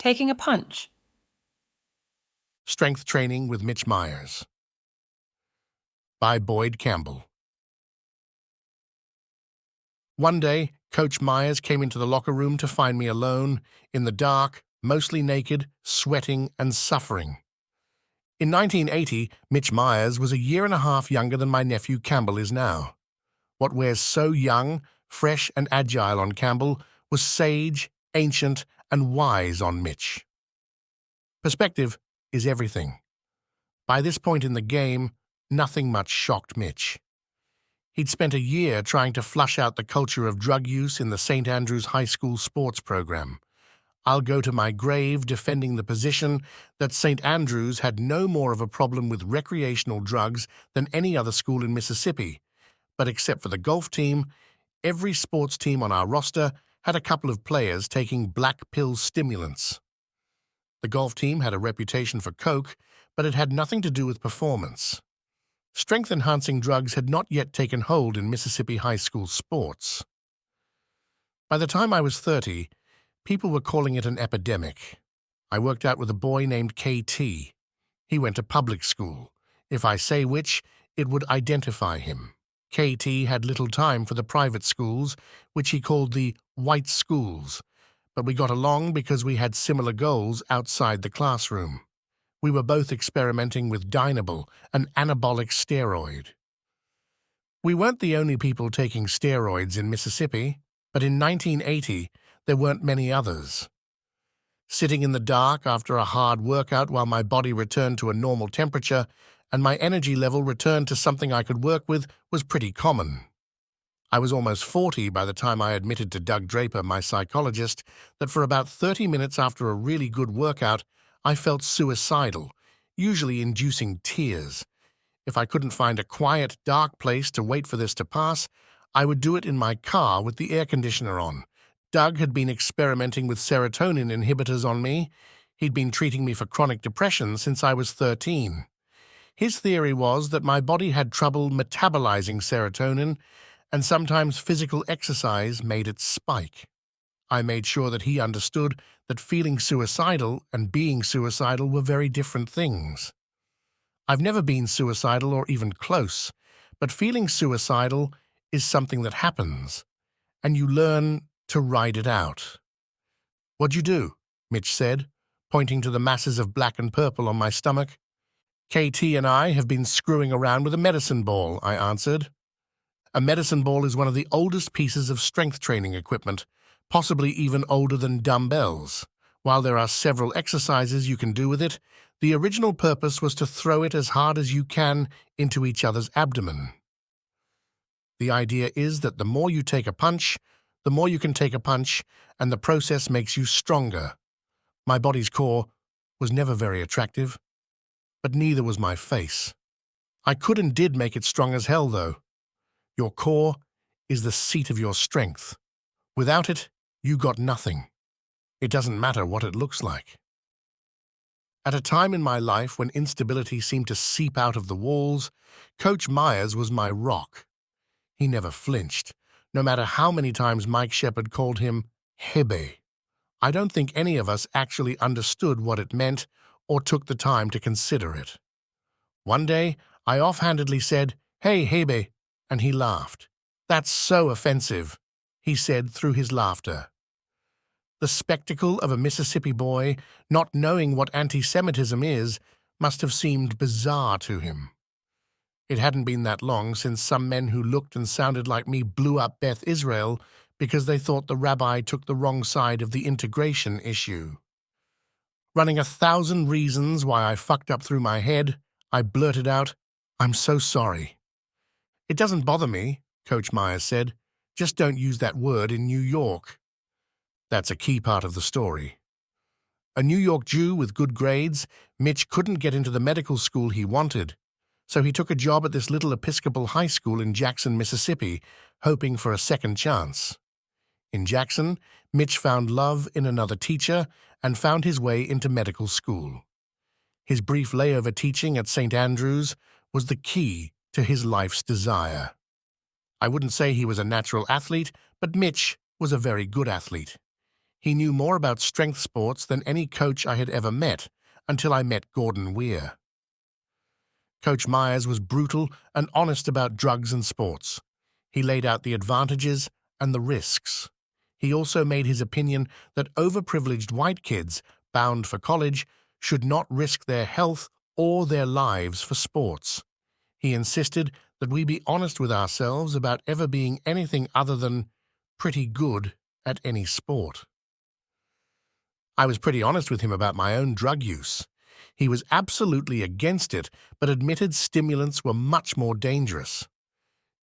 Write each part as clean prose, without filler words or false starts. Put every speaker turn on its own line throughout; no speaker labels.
Taking a punch.
Strength Training with Mitch Myers by Boyd Campbell. One day, Coach Myers came into the locker room to find me alone, in the dark, mostly naked, sweating and suffering. In 1980, Mitch Myers was a year and a half younger than my nephew Campbell is now. What wears so young, fresh and agile on Campbell was sage, ancient and wise on Mitch. Perspective is everything. By this point in the game, nothing much shocked Mitch. He'd spent a year trying to flush out the culture of drug use in the St. Andrews High School sports program. I'll go to my grave defending the position that St. Andrews had no more of a problem with recreational drugs than any other school in Mississippi. But except for the golf team, every sports team on our roster had a couple of players taking black pill stimulants. The golf team had a reputation for coke, but it had nothing to do with performance. Strength-enhancing drugs had not yet taken hold in Mississippi high school sports. By the time I was 30, people were calling it an epidemic. I worked out with a boy named KT. He went to public school. If I say which, it would identify him. KT had little time for the private schools, which he called the white schools, but we got along because we had similar goals outside the classroom. We were both experimenting with Dynable, an anabolic steroid. We weren't the only people taking steroids in Mississippi, but in 1980, there weren't many others. Sitting in the dark after a hard workout while my body returned to a normal temperature and my energy level returned to something I could work with was pretty common. I was almost 40 by the time I admitted to Doug Draper, my psychologist, that for about 30 minutes after a really good workout, I felt suicidal, usually inducing tears. If I couldn't find a quiet, dark place to wait for this to pass, I would do it in my car with the air conditioner on. Doug had been experimenting with serotonin inhibitors on me. He'd been treating me for chronic depression since I was 13. His theory was that my body had trouble metabolizing serotonin, and sometimes physical exercise made it spike. I made sure that he understood that feeling suicidal and being suicidal were very different things. I've never been suicidal or even close, but feeling suicidal is something that happens, and you learn to ride it out. "What'd you do?" Mitch said, pointing to the masses of black and purple on my stomach. "KT and I have been screwing around with a medicine ball," I answered. A medicine ball is one of the oldest pieces of strength training equipment, possibly even older than dumbbells. While there are several exercises you can do with it, the original purpose was to throw it as hard as you can into each other's abdomen. The idea is that the more you take a punch, the more you can take a punch, and the process makes you stronger. My body's core was never very attractive, but neither was my face. I could and did make it strong as hell, though. Your core is the seat of your strength. Without it, you got nothing. It doesn't matter what it looks like. At a time in my life when instability seemed to seep out of the walls, Coach Myers was my rock. He never flinched, no matter how many times Mike Shepard called him Hebe. I don't think any of us actually understood what it meant or took the time to consider it. One day, I offhandedly said, "Hey, Hebe," and he laughed. "That's so offensive," he said through his laughter. The spectacle of a Mississippi boy not knowing what anti-Semitism is must have seemed bizarre to him. It hadn't been that long since some men who looked and sounded like me blew up Beth Israel because they thought the rabbi took the wrong side of the integration issue. Running 1,000 reasons why I fucked up through my head, I blurted out, "I'm so sorry." "It doesn't bother me," Coach Myers said. "Just don't use that word in New York." That's a key part of the story. A New York Jew with good grades, Mitch couldn't get into the medical school he wanted, so he took a job at this little Episcopal high school in Jackson, Mississippi, hoping for a second chance. In Jackson, Mitch found love in another teacher and found his way into medical school. His brief layover teaching at St. Andrews was the key to his life's desire. I wouldn't say he was a natural athlete, but Mitch was a very good athlete. He knew more about strength sports than any coach I had ever met, until I met Gordon Weir. Coach Myers was brutal and honest about drugs and sports. He laid out the advantages and the risks. He also made his opinion that overprivileged white kids, bound for college, should not risk their health or their lives for sports. He insisted that we be honest with ourselves about ever being anything other than pretty good at any sport. I was pretty honest with him about my own drug use. He was absolutely against it, but admitted stimulants were much more dangerous.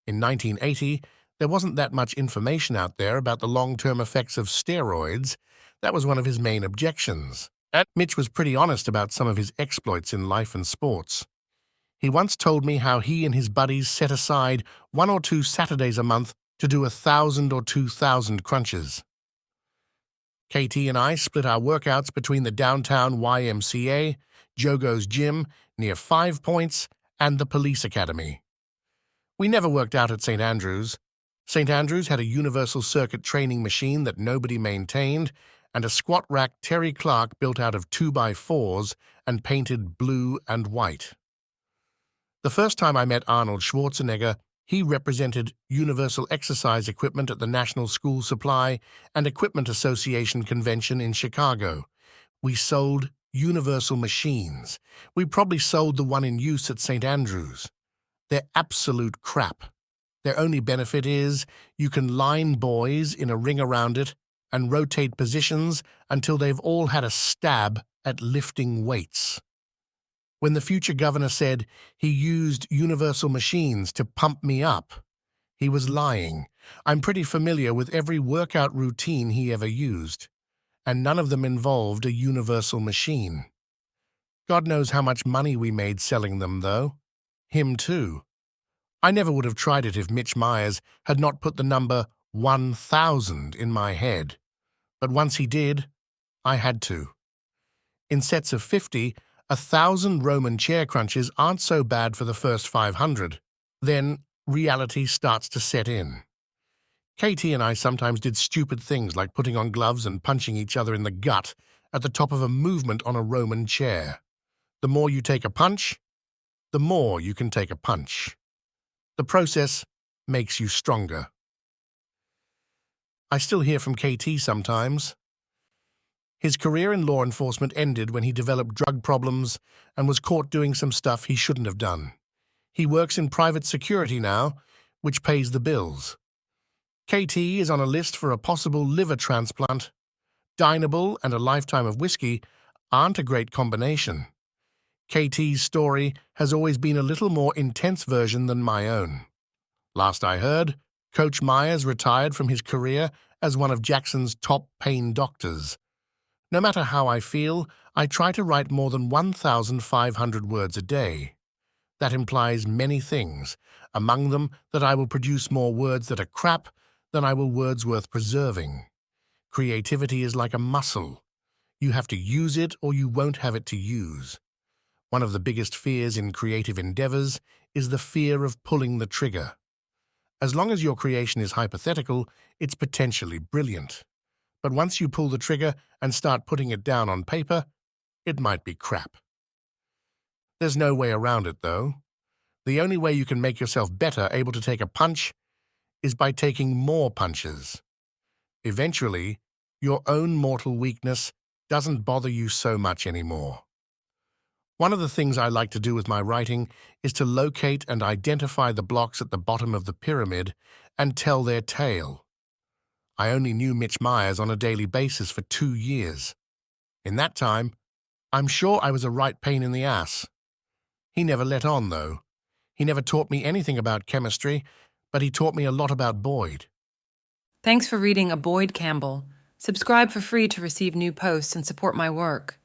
In 1980, there wasn't that much information out there about the long-term effects of steroids. That was one of his main objections. And Mitch was pretty honest about some of his exploits in life and sports. He once told me how he and his buddies set aside 1 or 2 Saturdays a month to do 1,000 or 2,000 crunches. KT and I split our workouts between the downtown YMCA, Jogo's Gym, near 5 Points, and the police academy. We never worked out at St. Andrews. St. Andrews had a universal circuit training machine that nobody maintained, and a squat rack Terry Clark built out of 2x4s and painted blue and white. The first time I met Arnold Schwarzenegger, he represented Universal Exercise Equipment at the National School Supply and Equipment Association convention in Chicago. We sold Universal machines. We probably sold the one in use at St. Andrews. They're absolute crap. Their only benefit is you can line boys in a ring around it and rotate positions until they've all had a stab at lifting weights. When the future governor said he used Universal machines to pump me up, he was lying. I'm pretty familiar with every workout routine he ever used, and none of them involved a Universal machine. God knows how much money we made selling them, though. Him too. I never would have tried it if Mitch Myers had not put the number 1,000 in my head. But once he did, I had to. In sets of 50, 1,000 Roman chair crunches aren't so bad for the first 500. Then reality starts to set in. KT and I sometimes did stupid things like putting on gloves and punching each other in the gut at the top of a movement on a Roman chair. The more you take a punch, the more you can take a punch. The process makes you stronger. I still hear from KT sometimes. His career in law enforcement ended when he developed drug problems and was caught doing some stuff he shouldn't have done. He works in private security now, which pays the bills. KT is on a list for a possible liver transplant. Dynable and a lifetime of whiskey aren't a great combination. KT's story has always been a little more intense version than my own. Last I heard, Coach Myers retired from his career as one of Jackson's top pain doctors. No matter how I feel, I try to write more than 1,500 words a day. That implies many things, among them that I will produce more words that are crap than I will words worth preserving. Creativity is like a muscle. You have to use it or you won't have it to use. One of the biggest fears in creative endeavors is the fear of pulling the trigger. As long as your creation is hypothetical, it's potentially brilliant. But once you pull the trigger and start putting it down on paper, it might be crap. There's no way around it, though. The only way you can make yourself better able to take a punch is by taking more punches. Eventually, your own mortal weakness doesn't bother you so much anymore. One of the things I like to do with my writing is to locate and identify the blocks at the bottom of the pyramid and tell their tale. I only knew Mitch Myers on a daily basis for 2 years. In that time, I'm sure I was a right pain in the ass. He never let on, though. He never taught me anything about chemistry, but he taught me a lot about Boyd.
Thanks for reading A Boyd Campbell. Subscribe for free to receive new posts and support my work.